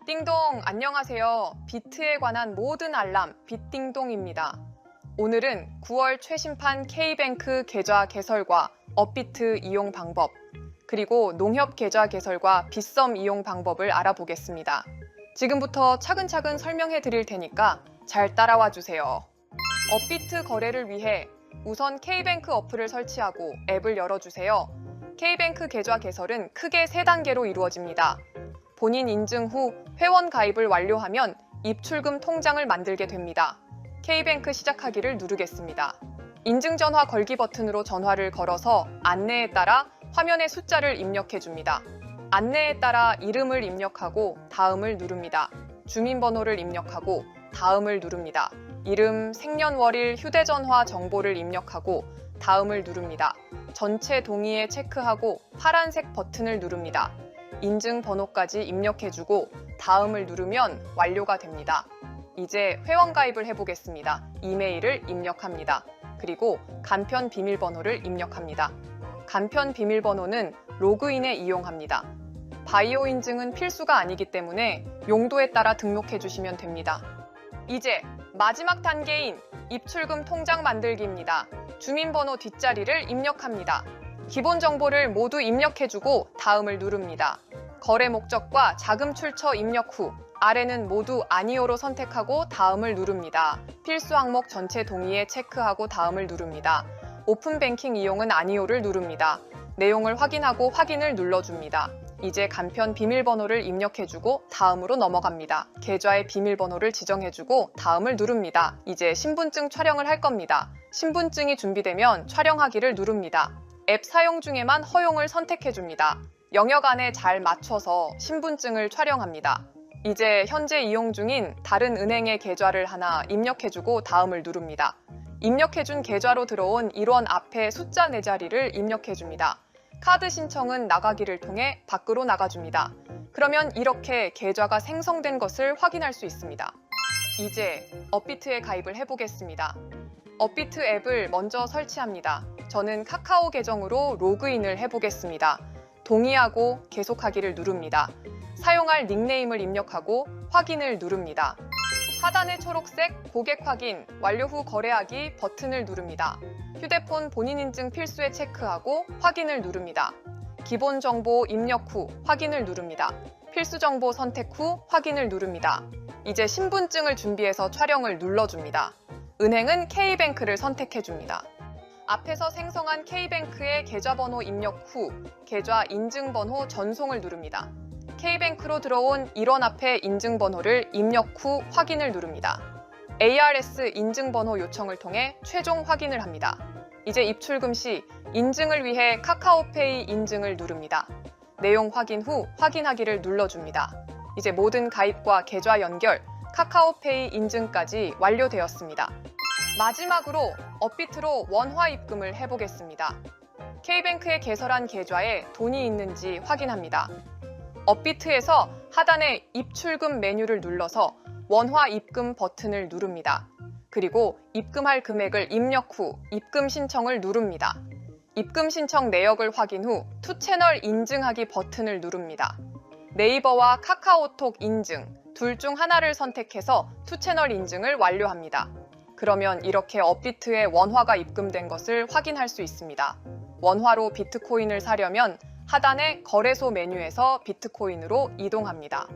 띵동, 안녕하세요. 비트에 관한 모든 알람 빗띵동입니다. 오늘은 9월 최신판 K뱅크 계좌 개설과 업비트 이용 방법, 그리고 농협 계좌 개설과 빗썸 이용 방법을 알아보겠습니다. 지금부터 차근차근 설명해 드릴 테니까 잘 따라와 주세요. 업비트 거래를 위해 우선 K뱅크 어플을 설치하고 앱을 열어주세요. K뱅크 계좌 개설은 크게 3단계로 이루어집니다. 본인 인증 후 회원 가입을 완료하면 입출금 통장을 만들게 됩니다. K뱅크 시작하기를 누르겠습니다. 인증 전화 걸기 버튼으로 전화를 걸어서 안내에 따라 화면에 숫자를 입력해 줍니다. 안내에 따라 이름을 입력하고 다음을 누릅니다. 주민번호를 입력하고 다음을 누릅니다. 이름, 생년월일, 휴대전화 정보를 입력하고 다음을 누릅니다. 전체 동의에 체크하고 파란색 버튼을 누릅니다. 인증 번호까지 입력해주고 다음을 누르면 완료가 됩니다. 이제 회원 가입을 해보겠습니다. 이메일을 입력합니다. 그리고 간편 비밀번호를 입력합니다. 간편 비밀번호는 로그인에 이용합니다. 바이오 인증은 필수가 아니기 때문에 용도에 따라 등록해 주시면 됩니다. 이제 마지막 단계인 입출금 통장 만들기입니다. 주민번호 뒷자리를 입력합니다. 기본 정보를 모두 입력해주고 다음을 누릅니다. 거래 목적과 자금 출처 입력 후 아래는 모두 아니오로 선택하고 다음을 누릅니다. 필수 항목 전체 동의에 체크하고 다음을 누릅니다. 오픈 뱅킹 이용은 아니오를 누릅니다. 내용을 확인하고 확인을 눌러줍니다. 이제 간편 비밀번호를 입력해주고 다음으로 넘어갑니다. 계좌의 비밀번호를 지정해주고 다음을 누릅니다. 이제 신분증 촬영을 할 겁니다. 신분증이 준비되면 촬영하기를 누릅니다. 앱 사용 중에만 허용을 선택해줍니다. 영역 안에 잘 맞춰서 신분증을 촬영합니다. 이제 현재 이용 중인 다른 은행의 계좌를 하나 입력해주고 다음을 누릅니다. 입력해준 계좌로 들어온 일원 앞에 숫자 4자리를 입력해줍니다. 카드 신청은 나가기를 통해 밖으로 나가줍니다. 그러면 이렇게 계좌가 생성된 것을 확인할 수 있습니다. 이제 업비트에 가입을 해보겠습니다. 업비트 앱을 먼저 설치합니다. 저는 카카오 계정으로 로그인을 해보겠습니다. 동의하고 계속하기를 누릅니다. 사용할 닉네임을 입력하고 확인을 누릅니다. 하단의 초록색 고객 확인, 완료 후 거래하기 버튼을 누릅니다. 휴대폰 본인 인증 필수에 체크하고 확인을 누릅니다. 기본 정보 입력 후 확인을 누릅니다. 필수 정보 선택 후 확인을 누릅니다. 이제 신분증을 준비해서 촬영을 눌러줍니다. 은행은 K뱅크를 선택해줍니다. 앞에서 생성한 K뱅크의 계좌번호 입력 후 계좌 인증번호 전송을 누릅니다. K뱅크로 들어온 일원 앞에 인증번호를 입력 후 확인을 누릅니다. ARS 인증번호 요청을 통해 최종 확인을 합니다. 이제 입출금 시 인증을 위해 카카오페이 인증을 누릅니다. 내용 확인 후 확인하기를 눌러줍니다. 이제 모든 가입과 계좌 연결, 카카오페이 인증까지 완료되었습니다. 마지막으로 업비트로 원화 입금을 해보겠습니다. K뱅크에 개설한 계좌에 돈이 있는지 확인합니다. 업비트에서 하단에 입출금 메뉴를 눌러서 원화 입금 버튼을 누릅니다. 그리고 입금할 금액을 입력 후 입금 신청을 누릅니다. 입금 신청 내역을 확인 후 투채널 인증하기 버튼을 누릅니다. 네이버와 카카오톡 인증 둘 중 하나를 선택해서 투채널 인증을 완료합니다. 그러면 이렇게 업비트에 원화가 입금된 것을 확인할 수 있습니다. 원화로 비트코인을 사려면 하단의 거래소 메뉴에서 비트코인으로 이동합니다.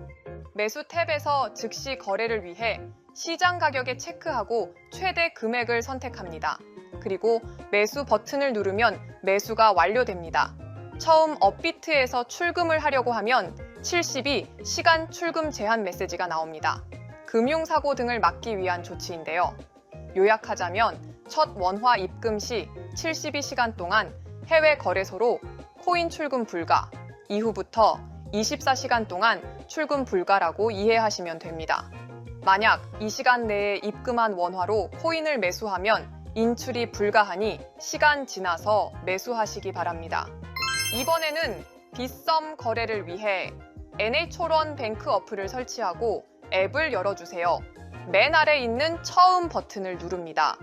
매수 탭에서 즉시 거래를 위해 시장 가격에 체크하고 최대 금액을 선택합니다. 그리고 매수 버튼을 누르면 매수가 완료됩니다. 처음 업비트에서 출금을 하려고 하면 72 시간 출금 제한 메시지가 나옵니다. 금융사고 등을 막기 위한 조치인데요. 요약하자면 첫 원화 입금 시 72시간 동안 해외 거래소로 코인 출금 불가, 이후부터 24시간 동안 출금 불가라고 이해하시면 됩니다. 만약 이 시간 내에 입금한 원화로 코인을 매수하면 인출이 불가하니 시간 지나서 매수하시기 바랍니다. 이번에는 빗썸 거래를 위해 NH-홀원 뱅크 어플을 설치하고 앱을 열어주세요. 맨 아래 있는 처음 버튼을 누릅니다.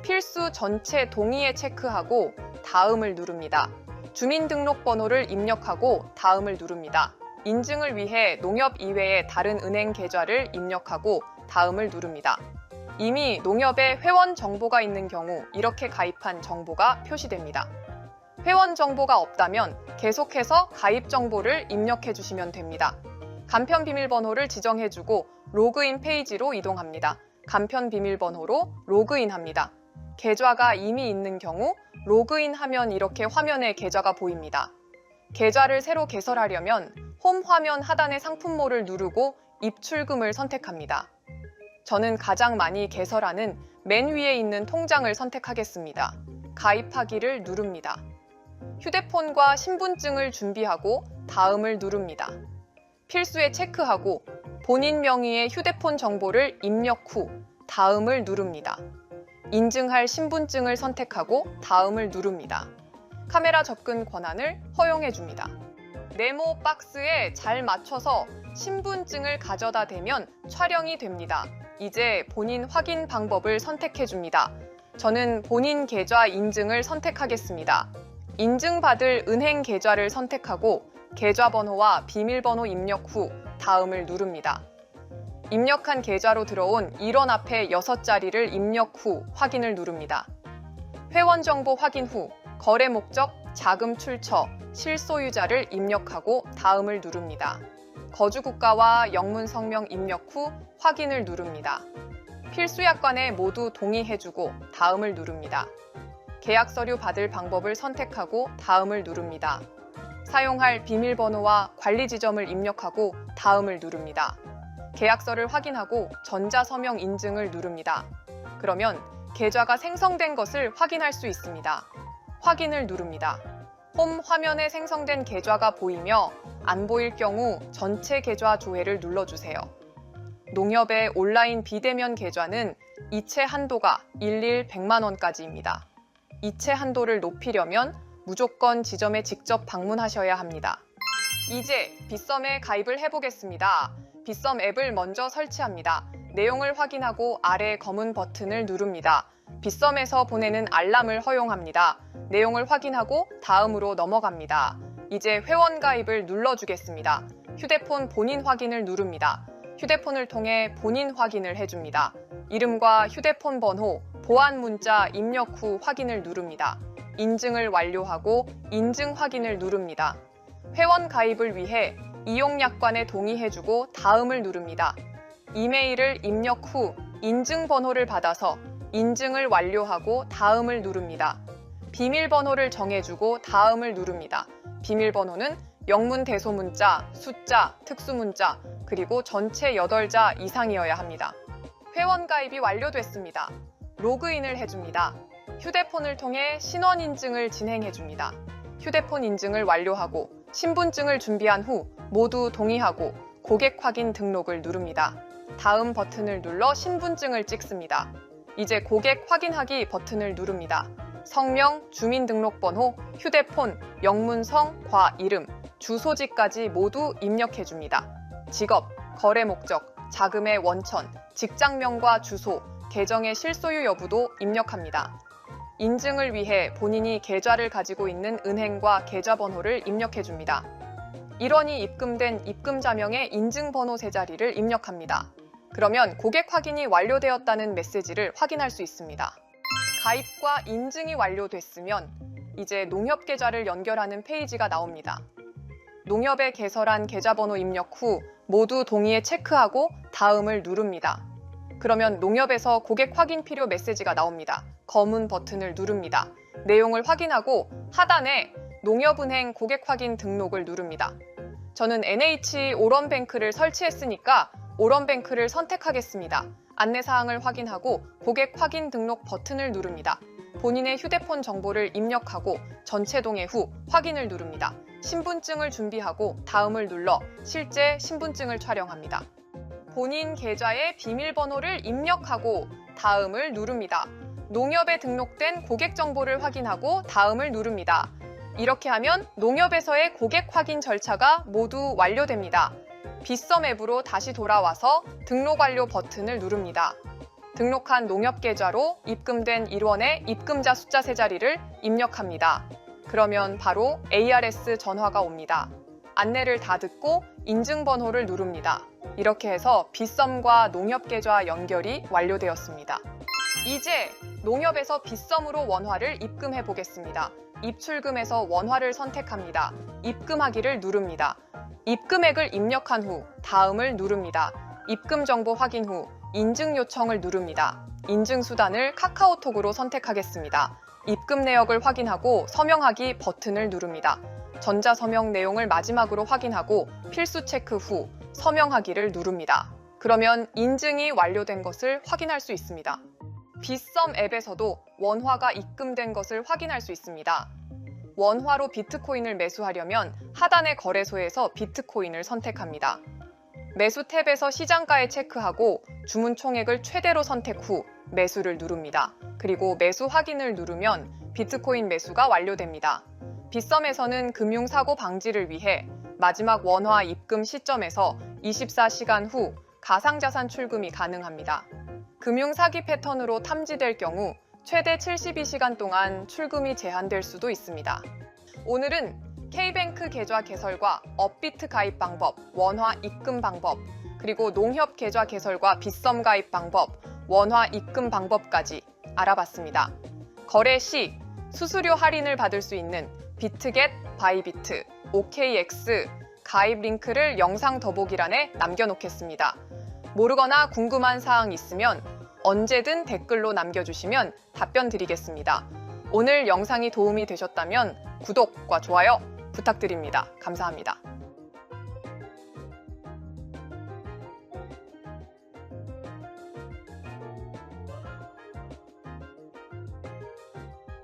필수 전체 동의에 체크하고 다음을 누릅니다. 주민등록번호를 입력하고 다음을 누릅니다. 인증을 위해 농협 이외의 다른 은행 계좌를 입력하고 다음을 누릅니다. 이미 농협에 회원 정보가 있는 경우 이렇게 가입한 정보가 표시됩니다. 회원 정보가 없다면 계속해서 가입 정보를 입력해 주시면 됩니다. 간편 비밀번호를 지정해주고 로그인 페이지로 이동합니다. 간편 비밀번호로 로그인합니다. 계좌가 이미 있는 경우 로그인하면 이렇게 화면에 계좌가 보입니다. 계좌를 새로 개설하려면 홈 화면 하단의 상품모를 누르고 입출금을 선택합니다. 저는 가장 많이 개설하는 맨 위에 있는 통장을 선택하겠습니다. 가입하기를 누릅니다. 휴대폰과 신분증을 준비하고 다음을 누릅니다. 필수에 체크하고 본인 명의의 휴대폰 정보를 입력 후 다음을 누릅니다. 인증할 신분증을 선택하고 다음을 누릅니다. 카메라 접근 권한을 허용해 줍니다. 네모 박스에 잘 맞춰서 신분증을 가져다 대면 촬영이 됩니다. 이제 본인 확인 방법을 선택해 줍니다. 저는 본인 계좌 인증을 선택하겠습니다. 인증받을 은행 계좌를 선택하고 계좌번호와 비밀번호 입력 후 다음을 누릅니다. 입력한 계좌로 들어온 1원 앞에 6자리를 입력 후 확인을 누릅니다. 회원 정보 확인 후 거래 목적, 자금 출처, 실소유자를 입력하고 다음을 누릅니다. 거주 국가와 영문 성명 입력 후 확인을 누릅니다. 필수 약관에 모두 동의해주고 다음을 누릅니다. 계약 서류 받을 방법을 선택하고 다음을 누릅니다. 사용할 비밀번호와 관리 지점을 입력하고 다음을 누릅니다. 계약서를 확인하고 전자서명 인증을 누릅니다. 그러면 계좌가 생성된 것을 확인할 수 있습니다. 확인을 누릅니다. 홈 화면에 생성된 계좌가 보이며 안 보일 경우 전체 계좌 조회를 눌러주세요. 농협의 온라인 비대면 계좌는 이체 한도가 일일 100만 원까지입니다. 이체 한도를 높이려면 무조건 지점에 직접 방문하셔야 합니다. 이제 빗썸에 가입을 해보겠습니다. 빗썸 앱을 먼저 설치합니다. 내용을 확인하고 아래 검은 버튼을 누릅니다. 빗썸에서 보내는 알람을 허용합니다. 내용을 확인하고 다음으로 넘어갑니다. 이제 회원 가입을 눌러주겠습니다. 휴대폰 본인 확인을 누릅니다. 휴대폰을 통해 본인 확인을 해줍니다. 이름과 휴대폰 번호, 보안 문자 입력 후 확인을 누릅니다. 인증을 완료하고 인증 확인을 누릅니다. 회원 가입을 위해 이용 약관에 동의해주고 다음을 누릅니다. 이메일을 입력 후 인증 번호를 받아서 인증을 완료하고 다음을 누릅니다. 비밀번호를 정해주고 다음을 누릅니다. 비밀번호는 영문 대소문자, 숫자, 특수문자, 그리고 전체 8자 이상이어야 합니다. 회원 가입이 완료됐습니다. 로그인을 해줍니다. 휴대폰을 통해 신원 인증을 진행해줍니다. 휴대폰 인증을 완료하고 신분증을 준비한 후 모두 동의하고 고객 확인 등록을 누릅니다. 다음 버튼을 눌러 신분증을 찍습니다. 이제 고객 확인하기 버튼을 누릅니다. 성명, 주민등록번호, 휴대폰, 영문성, 과 이름, 주소지까지 모두 입력해줍니다. 직업, 거래 목적, 자금의 원천, 직장명과 주소, 계정의 실소유 여부도 입력합니다. 인증을 위해 본인이 계좌를 가지고 있는 은행과 계좌번호를 입력해줍니다. 1원이 입금된 입금자명의 인증번호 3자리를 입력합니다. 그러면 고객 확인이 완료되었다는 메시지를 확인할 수 있습니다. 가입과 인증이 완료됐으면 이제 농협 계좌를 연결하는 페이지가 나옵니다. 농협에 개설한 계좌번호 입력 후 모두 동의에 체크하고 다음을 누릅니다. 그러면 농협에서 고객 확인 필요 메시지가 나옵니다. 검은 버튼을 누릅니다. 내용을 확인하고 하단에 농협은행 고객 확인 등록을 누릅니다. 저는 NH 오런뱅크를 설치했으니까 오런뱅크를 선택하겠습니다. 안내사항을 확인하고 고객 확인 등록 버튼을 누릅니다. 본인의 휴대폰 정보를 입력하고 전체 동의 후 확인을 누릅니다. 신분증을 준비하고 다음을 눌러 실제 신분증을 촬영합니다. 본인 계좌의 비밀번호를 입력하고 다음을 누릅니다. 농협에 등록된 고객 정보를 확인하고 다음을 누릅니다. 이렇게 하면 농협에서의 고객 확인 절차가 모두 완료됩니다. 빗썸 앱으로 다시 돌아와서 등록 완료 버튼을 누릅니다. 등록한 농협 계좌로 입금된 1원의 입금자 숫자 3자리를 입력합니다. 그러면 바로 ARS 전화가 옵니다. 안내를 다 듣고 인증번호를 누릅니다. 이렇게 해서 빗썸과 농협계좌 연결이 완료되었습니다. 이제 농협에서 빗썸으로 원화를 입금해 보겠습니다. 입출금에서 원화를 선택합니다. 입금하기를 누릅니다. 입금액을 입력한 후 다음을 누릅니다. 입금 정보 확인 후 인증 요청을 누릅니다. 인증 수단을 카카오톡으로 선택하겠습니다. 입금 내역을 확인하고 서명하기 버튼을 누릅니다. 전자서명 내용을 마지막으로 확인하고 필수 체크 후 서명하기를 누릅니다. 그러면 인증이 완료된 것을 확인할 수 있습니다. 빗썸 앱에서도 원화가 입금된 것을 확인할 수 있습니다. 원화로 비트코인을 매수하려면 하단의 거래소에서 비트코인을 선택합니다. 매수 탭에서 시장가에 체크하고 주문 총액을 최대로 선택 후 매수를 누릅니다. 그리고 매수 확인을 누르면 비트코인 매수가 완료됩니다. 빗썸에서는 금융사고 방지를 위해 마지막 원화 입금 시점에서 24시간 후 가상자산 출금이 가능합니다. 금융사기 패턴으로 탐지될 경우 최대 72시간 동안 출금이 제한될 수도 있습니다. 오늘은 K뱅크 계좌 개설과 업비트 가입 방법, 원화 입금 방법, 그리고 농협 계좌 개설과 빗썸 가입 방법, 원화 입금 방법까지 알아봤습니다. 거래 시 수수료 할인을 받을 수 있는 비트겟, 바이비트, OKX 가입 링크를 영상 더보기란에 남겨놓겠습니다. 모르거나 궁금한 사항 있으면 언제든 댓글로 남겨주시면 답변 드리겠습니다. 오늘 영상이 도움이 되셨다면 구독과 좋아요 부탁드립니다. 감사합니다.